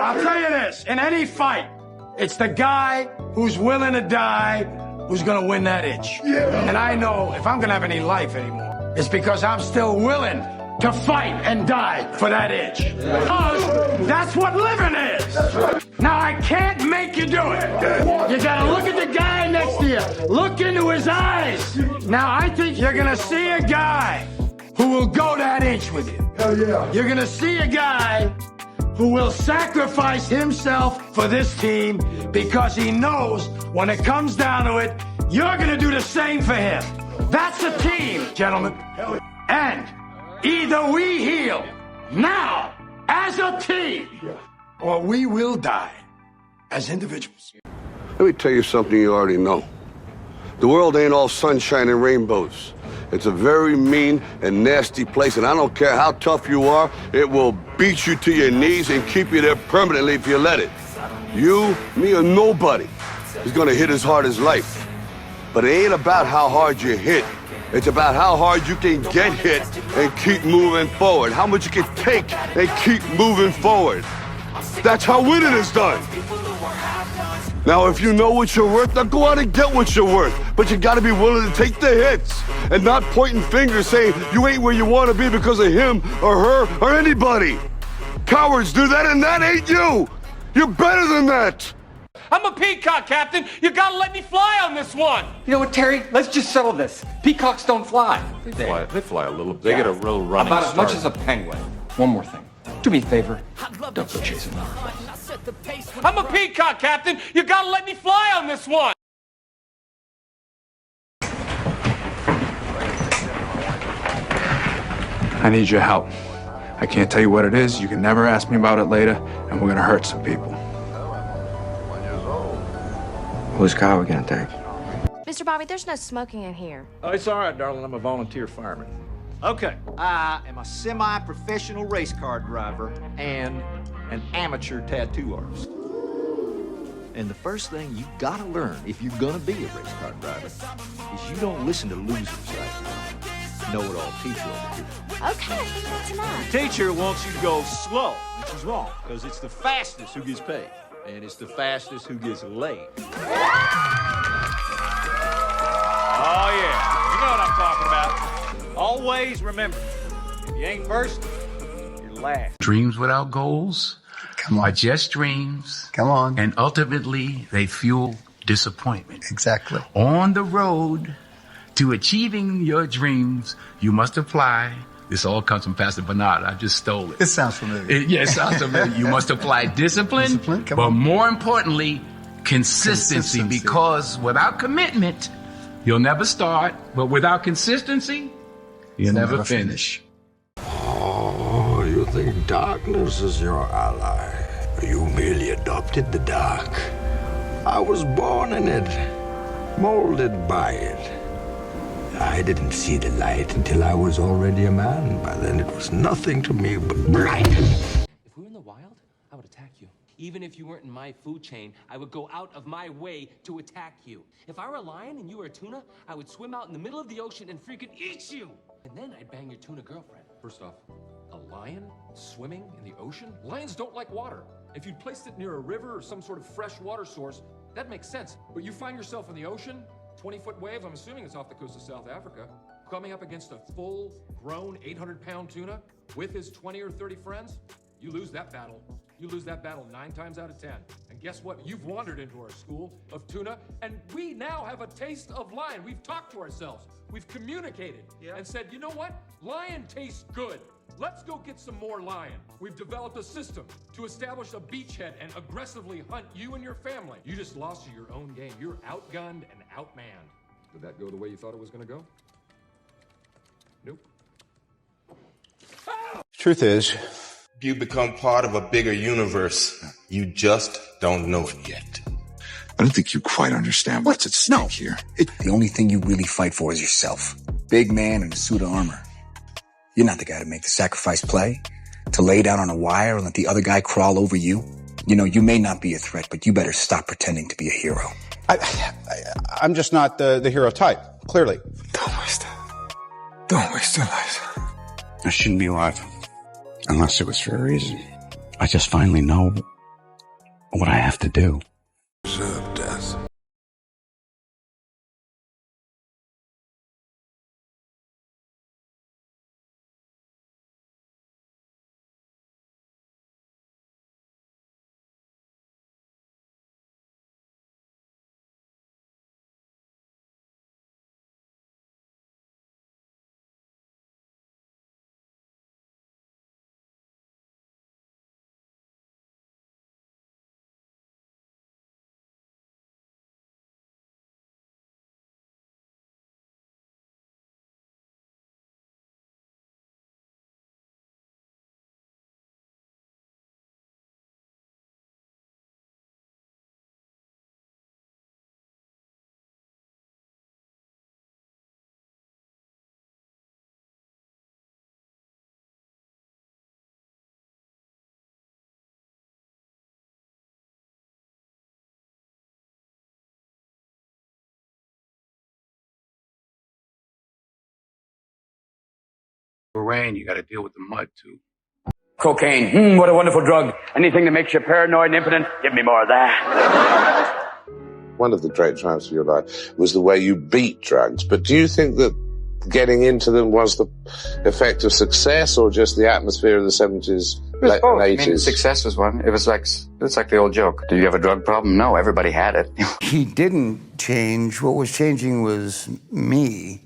I'll tell you this, in any fight, it's the guy who's willing to die who's gonna win that itch. Yeah. And I know if I'm gonna have any life anymore, it's because I'm still willing to fight and die for that itch. Because that's what living is. Now, I can't make you do it. You gotta look at the guy next to you. Look into his eyes. Now, I think you're gonna see a guy who will go that inch with you. Hell yeah. You're gonna see a guy who will sacrifice himself for this team because he knows when it comes down to it, you're gonna do the same for him. That's a team, gentlemen. And either we heal now as a team, or we will die as individuals. Let me tell you something you already know. The world ain't all sunshine and rainbows. It's a very mean and nasty place, and I don't care how tough you are, it will beat you to your knees and keep you there permanently if you let it. You, me, or nobody is gonna hit as hard as life. But it ain't about how hard you hit. It's about how hard you can get hit and keep moving forward. How much you can take and keep moving forward. That's how winning is done. Now, if you know what you're worth, now go out and get what you're worth. But you gotta be willing to take the hits and not pointing fingers saying you ain't where you wanna be because of him or her or anybody. Cowards do that, and that ain't you. You're better than that. I'm a peacock, Captain. You gotta let me fly on this one. You know what, Terry? Let's just settle this. Peacocks don't fly. They fly a little. They get a real running About as start. much as a penguin. One more thing. Do me a favor. Don't go chasing butterflies. I'm a peacock, Captain. You gotta let me fly on this one. I need your help. I can't tell you what it is. You can never ask me about it later, and we're gonna hurt some people. Whose car are we gonna take? Mr. Bobby, there's no smoking in here. Oh, it's all right, darling. I'm a volunteer fireman. Okay, I am a semi-professional race car driver and an amateur tattoo artist. And the first thing you gotta learn if you're gonna be a race car driver is you don't listen to losers like know-it-all teacher over here. Okay, that's enough. The teacher wants you to go slow, which is wrong, because it's the fastest who gets paid, and it's the fastest who gets laid. Oh yeah, you know what I'm talking about. Always remember, if you ain't first, you're last. Dreams without goals are just dreams. Come on. And ultimately, they fuel disappointment. Exactly. On the road to achieving your dreams, you must apply. This all comes from Pastor Bernard. I just stole it. It sounds familiar. It sounds familiar. You must apply discipline, but more importantly, consistency. Because without commitment, you'll never start. But without consistency, you'll never finish. Oh, you think darkness is your ally? You merely adopted the dark. I was born in it, molded by it. I didn't see the light until I was already a man. By then it was nothing to me but blind. If we were in the wild, I would attack you. Even if you weren't in my food chain, I would go out of my way to attack you. If I were a lion and you were a tuna, I would swim out in the middle of the ocean and freaking eat you. And then I'd bang your tuna girlfriend. First off, a lion swimming in the ocean? Lions don't like water. If you'd placed it near a river or some sort of fresh water source, that makes sense. But you find yourself in the ocean, 20-foot wave, I'm assuming it's off the coast of South Africa, coming up against a full-grown 800-pound tuna with his 20 or 30 friends, you lose that battle. You lose that battle 9 times out of 10. And guess what? You've wandered into our school of tuna, and we now have a taste of lion. We've talked to ourselves. We've communicated and said, you know what? Lion tastes good. Let's go get some more lion. We've developed a system to establish a beachhead and aggressively hunt you and your family. You just lost to your own game. You're outgunned and outmanned. Did that go the way you thought it was going to go? Nope. Truth is, you become part of a bigger universe. You just don't know it yet. I don't think you quite understand what's at stake here. The only thing you really fight for is yourself. Big man in a suit of armor. You're not the guy to make the sacrifice play, to lay down on a wire and let the other guy crawl over you. You know, you may not be a threat, but you better stop pretending to be a hero. I'm just not the hero type, clearly. Don't waste it. Don't waste your life. I shouldn't be alive. Unless it was for a reason. I just finally know what I have to do. Deserve death. Rain, you got to deal with the mud too. Cocaine, what a wonderful drug. Anything that makes you paranoid and impotent, give me more of that. One of the great triumphs of your life was the way you beat drugs. But do you think that getting into them was the effect of success or just the atmosphere of the 70s, late 80s? I mean, success was one. It's like the old joke. Did you have a drug problem? No, everybody had it. He didn't change. What was changing was me.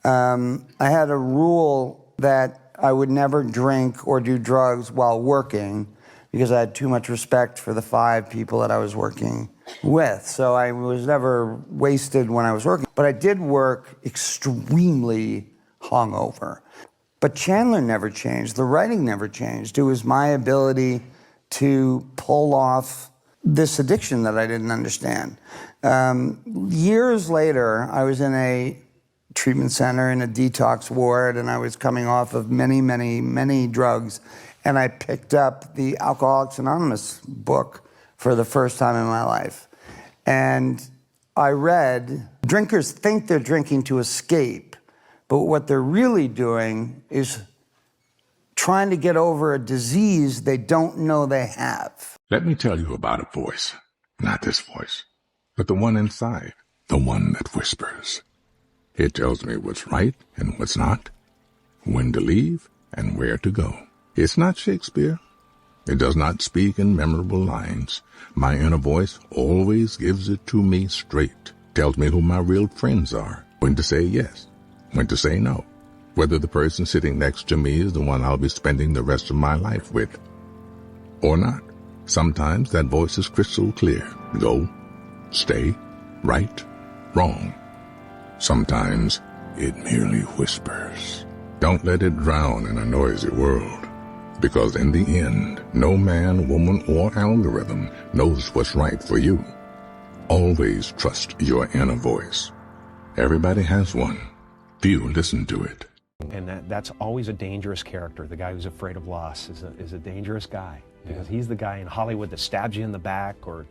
I had a rule that I would never drink or do drugs while working because I had too much respect for the 5 people that I was working with. So I was never wasted when I was working. But I did work extremely hungover. But Chandler never changed. The writing never changed. It was my ability to pull off this addiction that I didn't understand. Years later, I was in a treatment center in a detox ward, and I was coming off of many, many, many drugs. And I picked up the Alcoholics Anonymous book for the first time in my life. And I read, drinkers think they're drinking to escape, but what they're really doing is trying to get over a disease they don't know they have. Let me tell you about a voice. Not this voice, but the one inside, the one that whispers. It tells me what's right and what's not, when to leave and where to go. It's not Shakespeare. It does not speak in memorable lines. My inner voice always gives it to me straight, tells me who my real friends are, when to say yes, when to say no, whether the person sitting next to me is the one I'll be spending the rest of my life with, or not. Sometimes that voice is crystal clear. Go, stay, right, wrong. Sometimes it merely whispers. Don't let it drown in a noisy world, because in the end, no man, woman, or algorithm knows what's right for you. Always trust your inner voice. Everybody has one. Few listen to it. And that's always a dangerous character. The guy who's afraid of loss is a dangerous guy, because he's the guy in Hollywood that stabs you in the back or,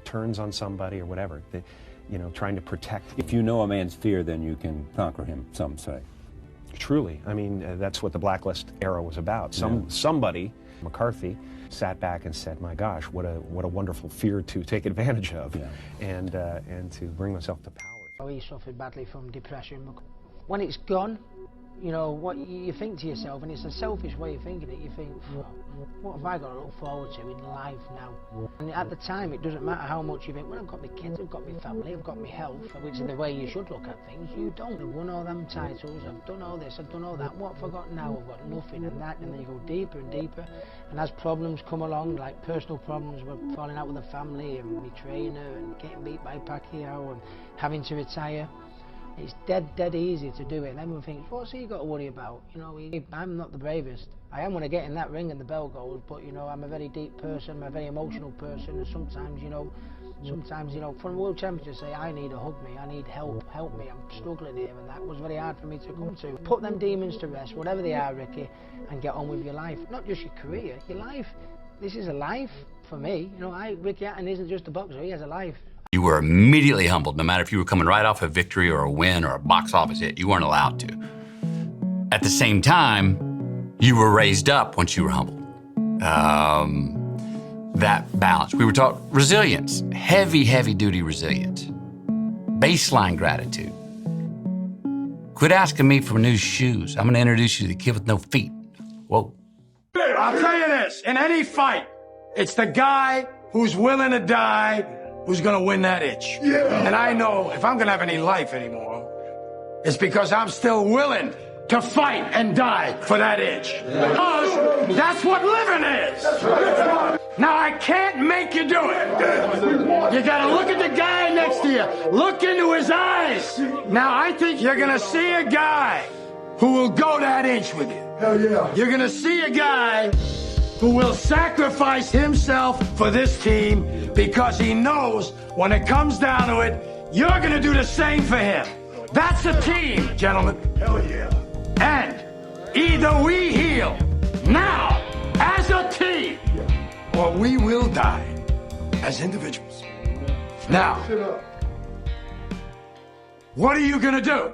turns on somebody or whatever. Trying to protect. If you know a man's fear, then you can conquer him, some say. Truly. I mean, that's what the Blacklist era was about. Somebody, McCarthy, sat back and said, my gosh, what a wonderful fear to take advantage of, and to bring myself to power. He suffered badly from depression. When it's gone, what you think to yourself, and it's a selfish way of thinking it, you think, what have I got to look forward to in life now? And at the time, it doesn't matter how much you think, well, I've got my kids, I've got my family, I've got my health, which is the way you should look at things. You don't. I've won all them titles, I've done all this, I've done all that. What have I got now? I've got nothing and that, and then you go deeper and deeper. And as problems come along, like personal problems, we're falling out with the family, and my trainer, and getting beat by Pacquiao, and having to retire. It's dead easy to do it, and everyone thinks, what's he got to worry about? I'm not the bravest. I am when I get in that ring and the bell goes, but I'm a very deep person, I'm a very emotional person, and sometimes, for a world champion to say, I need a hug me, I need help me, I'm struggling here, and that was very hard for me to come to. Put them demons to rest, whatever they are, Ricky, and get on with your life. Not just your career, your life. This is a life for me. Ricky Hatton isn't just a boxer, he has a life. You were immediately humbled, no matter if you were coming right off a victory or a win or a box office hit. You weren't allowed to. At the same time, you were raised up once you were humbled. that balance. We were taught resilience, heavy, heavy duty resilience, baseline gratitude. Quit asking me for new shoes. I'm gonna introduce you to the kid with no feet. Whoa. I'll tell you this, in any fight, it's the guy who's willing to die who's gonna win that itch. And I know if I'm gonna have any life anymore, it's because I'm still willing to fight and die for that itch. Because that's what living is. Now, I can't make you do it. You gotta look at the guy next to you. Look into his eyes. Now, I think you're gonna see a guy who will go that inch with you. Hell yeah. You're gonna see a guy who will sacrifice himself for this team because he knows when it comes down to it, you're gonna do the same for him. That's a team, gentlemen. Hell yeah. And either we heal now as a team, or we will die as individuals. Now, what are you gonna do?